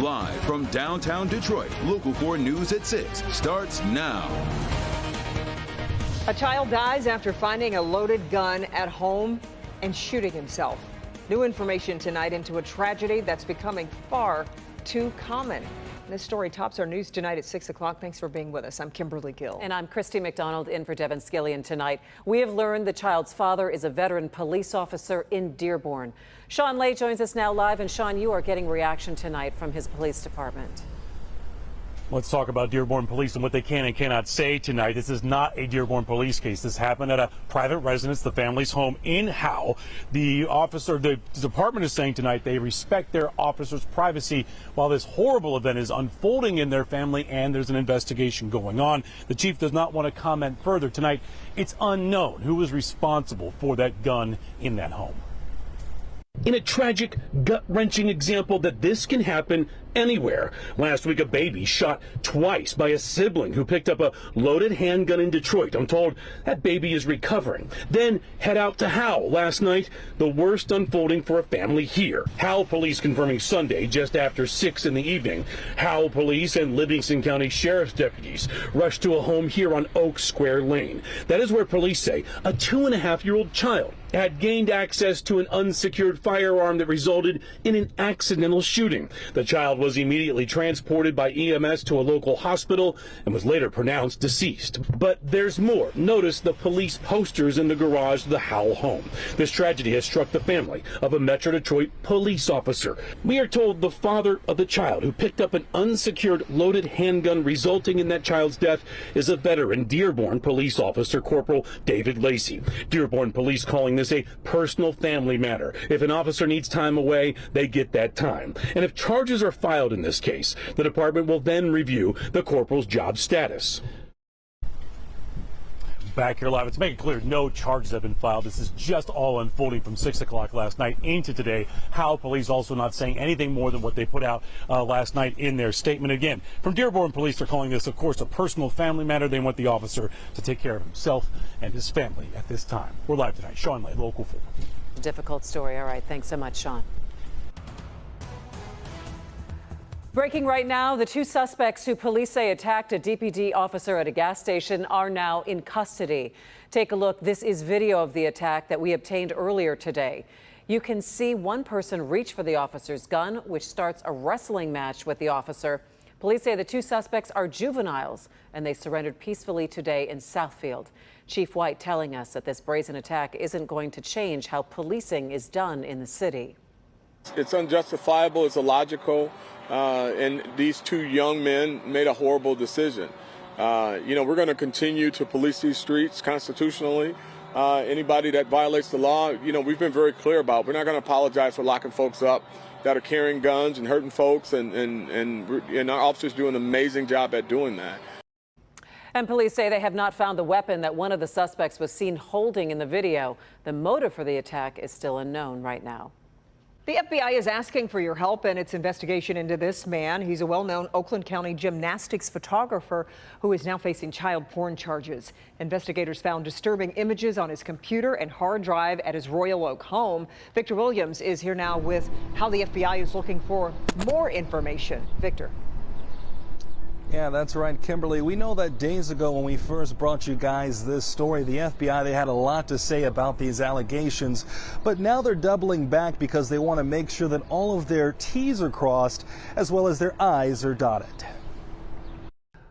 Live from downtown Detroit, Local 4 News at 6 starts now. A child dies after finding a loaded gun at home and shooting himself. New information tonight into a tragedy that's becoming far too common. This story tops our news tonight at 6 o'clock. Thanks for being with us. I'm Kimberly Gill. And I'm Christy McDonald in for Devin Skillian tonight. We have learned the child's father is a veteran police officer in Dearborn. Sean Lay joins us now live. And Sean, you are getting reaction tonight from his police department. Let's talk about Dearborn police and what they can and cannot say tonight. This is not a Dearborn police case. This happened at a private residence, the family's home in Howe. The department is saying tonight they respect their officers' privacy while this horrible event is unfolding in their family and there's an investigation going on. The chief does not want to comment further tonight. It's unknown who was responsible for that gun in that home. In a tragic, gut-wrenching example that this can happen anywhere. Last week, a baby shot twice by a sibling who picked up a loaded handgun in Detroit. I'm told that baby is recovering. Then head out to Howe last night, the worst unfolding for a family here. Howe police confirming Sunday just after 6 in the evening. Howe police and Livingston County Sheriff's deputies rushed to a home here on Oak Square Lane. That is where police say a 2.5-year-old child had gained access to an unsecured firearm that resulted in an accidental shooting. The child was immediately transported by EMS to a local hospital and was later pronounced deceased. But there's more. Notice the police posters in the garage of the Howe home. This tragedy has struck the family of a Metro Detroit police officer. We are told the father of the child who picked up an unsecured loaded handgun resulting in that child's death is a veteran Dearborn police officer, Corporal David Lacey. Dearborn police calling this a personal family matter. If an officer needs time away, they get that time. And if charges are filed in this case, the department will then review the corporal's job status. Back here live, let's make it clear, no charges have been filed. This is just all unfolding from 6 o'clock last night into today. Howe police also not saying anything more than what they put out last night in their statement. Again, from Dearborn police, they're calling this, of course, a personal family matter. They want the officer to take care of himself and his family at this time. We're live tonight. Sean Lay, Local 4. Difficult story. All right. Thanks so much, Sean. Breaking right now, the 2 suspects who police say attacked a DPD officer at a gas station are now in custody. Take a look. This is video of the attack that we obtained earlier today. You can see one person reach for the officer's gun, which starts a wrestling match with the officer. Police say the 2 suspects are juveniles, and they surrendered peacefully today in Southfield. Chief White telling us that this brazen attack isn't going to change how policing is done in the city. It's unjustifiable, it's illogical, and these 2 young men made a horrible decision. We're going to continue to police these streets constitutionally. Anybody that violates the law, we've been very clear about. We're not going to apologize for locking folks up that are carrying guns and hurting folks, and our officers do an amazing job at doing that. And police say they have not found the weapon that one of the suspects was seen holding in the video. The motive for the attack is still unknown right now. The FBI is asking for your help in its investigation into this man. He's a well-known Oakland County gymnastics photographer who is now facing child porn charges. Investigators found disturbing images on his computer and hard drive at his Royal Oak home. Victor Williams is here now with how the FBI is looking for more information. Victor. Yeah, that's right, Kimberly. We know that days ago when we first brought you guys this story, the FBI, they had a lot to say about these allegations, but now they're doubling back because they want to make sure that all of their T's are crossed as well as their I's are dotted.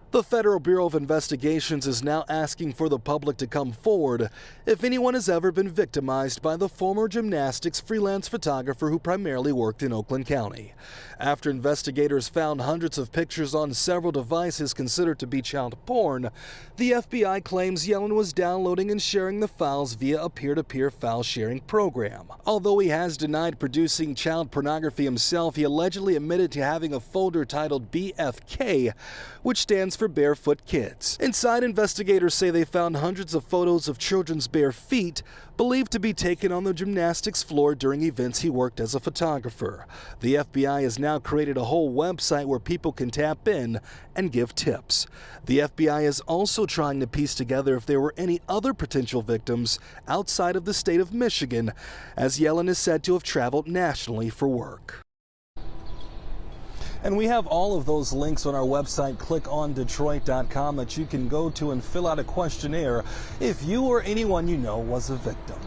The Federal Bureau of Investigations is now asking for the public to come forward if anyone has ever been victimized by the former gymnastics freelance photographer who primarily worked in Oakland County. After investigators found hundreds of pictures on several devices considered to be child porn, the FBI claims Yellen was downloading and sharing the files via a peer-to-peer file sharing program. Although he has denied producing child pornography himself, he allegedly admitted to having a folder titled BFK, which stands for Barefoot Kids. Inside, investigators say they found hundreds of photos of children's bare feet, believed to be taken on the gymnastics floor during events he worked as a photographer. The FBI has now created a whole website where people can tap in and give tips. The FBI is also trying to piece together if there were any other potential victims outside of the state of Michigan, as Yellen is said to have traveled nationally for work. And we have all of those links on our website, clickondetroit.com, that you can go to and fill out a questionnaire if you or anyone you know was a victim.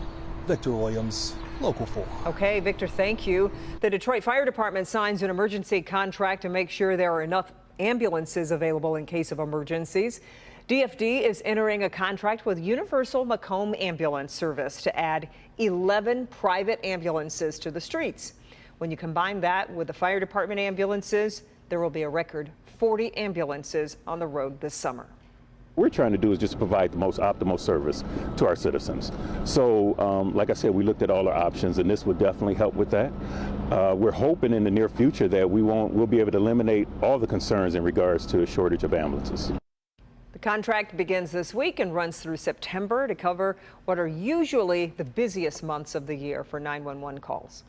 Victor Williams, Local 4. Okay, Victor, thank you. The Detroit Fire Department signs an emergency contract to make sure there are enough ambulances available in case of emergencies. DFD is entering a contract with Universal Macomb Ambulance Service to add 11 private ambulances to the streets. When you combine that with the fire department ambulances, there will be a record 40 ambulances on the road this summer. What we're trying to do is just provide the most optimal service to our citizens. So, like I said, we looked at all our options, and this would definitely help with that. We're hoping in the near future that we'll be able to eliminate all the concerns in regards to a shortage of ambulances. The contract begins this week and runs through September to cover what are usually the busiest months of the year for 911 calls.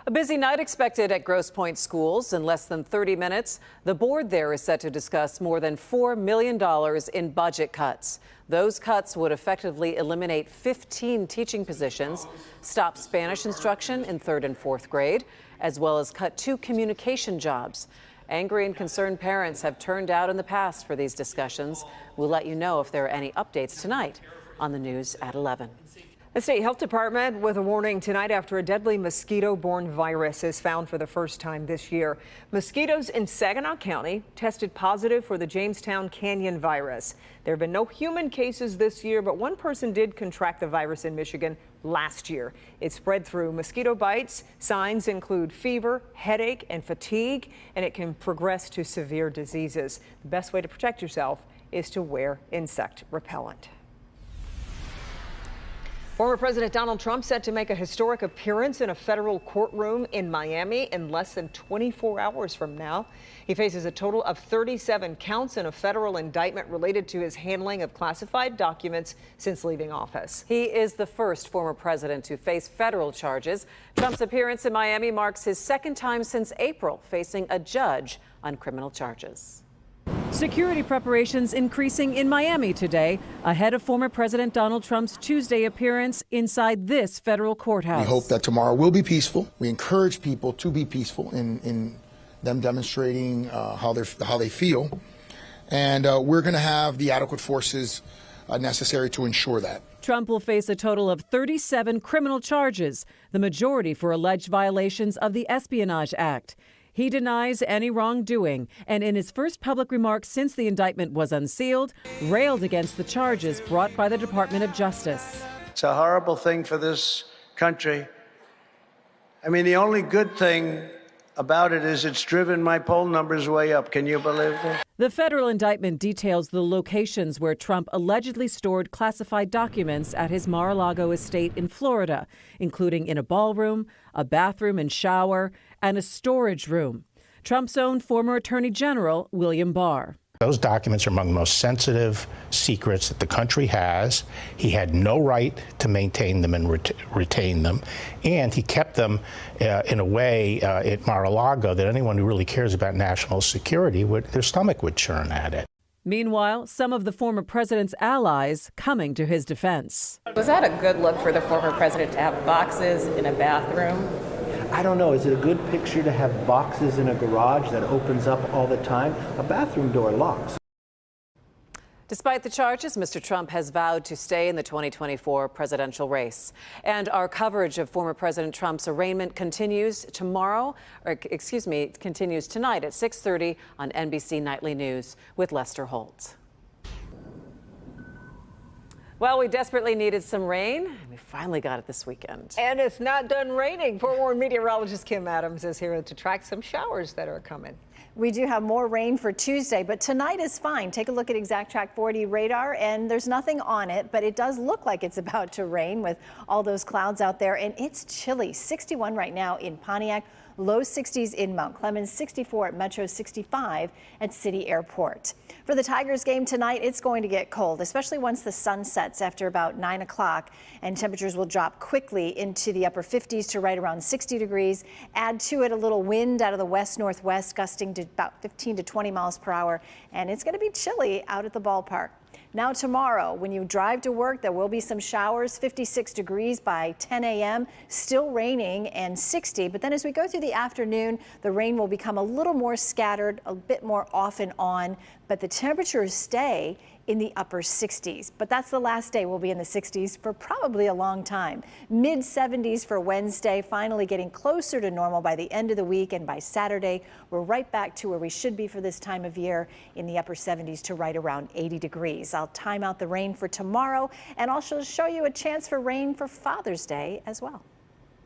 A busy night expected at Grosse Pointe schools. In less than 30 minutes, the board there is set to discuss more than $4 million in budget cuts. Those cuts would effectively eliminate 15 teaching positions, stop Spanish instruction in 3rd and 4th grade, as well as cut 2 communication jobs. Angry and concerned parents have turned out in the past for these discussions. We'll let you know if there are any updates tonight on the news at 11. The state health department with a warning tonight after a deadly mosquito-borne virus is found for the first time this year. Mosquitoes in Saginaw County tested positive for the Jamestown Canyon virus. There have been no human cases this year, but one person did contract the virus in Michigan last year. It spread through mosquito bites. Signs include fever, headache, and fatigue, and it can progress to severe diseases. The best way to protect yourself is to wear insect repellent. Former President Donald Trump set to make a historic appearance in a federal courtroom in Miami in less than 24 hours from now. He faces a total of 37 counts in a federal indictment related to his handling of classified documents since leaving office. He is the first former president to face federal charges. Trump's appearance in Miami marks his second time since April facing a judge on criminal charges. Security preparations increasing in Miami today, ahead of former President Donald Trump's Tuesday appearance inside this federal courthouse. We hope that tomorrow will be peaceful. We encourage people to be peaceful in them demonstrating how they feel. And we're going to have the adequate forces necessary to ensure that. Trump will face a total of 37 criminal charges, the majority for alleged violations of the Espionage Act. He denies any wrongdoing, and in his first public remarks since the indictment was unsealed, railed against the charges brought by the Department of Justice. It's a horrible thing for this country. I mean, the only good thing about it is it's driven my poll numbers way up. Can you believe that? The federal indictment details the locations where Trump allegedly stored classified documents at his Mar-a-Lago estate in Florida, including in a ballroom, a bathroom and shower, and a storage room. Trump's own former Attorney General, William Barr. Those documents are among the most sensitive secrets that the country has. He had no right to maintain them and retain them, and he kept them in a way at Mar-a-Lago that anyone who really cares about national security their stomach would churn at it. Meanwhile, some of the former president's allies coming to his defense. Was that a good look for the former president to have boxes in a bathroom? I don't know. Is it a good picture to have boxes in a garage that opens up all the time? A bathroom door locks. Despite the charges, Mr. Trump has vowed to stay in the 2024 presidential race. And our coverage of former President Trump's arraignment continues tonight at 6:30 on NBC Nightly News with Lester Holt. Well, we desperately needed some rain, and we finally got it this weekend. And it's not done raining. Forewarned meteorologist Kim Adams is here to track some showers that are coming. We do have more rain for Tuesday, but tonight is fine. Take a look at Exact Track 40 radar, and there's nothing on it, but it does look like it's about to rain with all those clouds out there, and it's chilly. 61 right now in Pontiac, low 60s in Mount Clemens, 64 at Metro, 65 at City Airport. For the Tigers game tonight, it's going to get cold, especially once the sun sets after about 9 o'clock, and temperatures will drop quickly into the upper 50s to right around 60 degrees. Add to it a little wind out of the west-northwest, gusting to about 15 to 20 miles per hour, and it's going to be chilly out at the ballpark. Now tomorrow, when you drive to work, there will be some showers, 56 degrees by 10 a.m., still raining and 60. But then as we go through the afternoon, the rain will become a little more scattered, a bit more off and on, but the temperatures stay in the upper 60s. But that's the last day we'll be in the 60s for probably a long time. Mid 70s for Wednesday, finally getting closer to normal by the end of the week. And by Saturday, we're right back to where we should be for this time of year, in the upper 70s to right around 80 degrees. I'll time out the rain for tomorrow and also show you a chance for rain for Father's Day as well.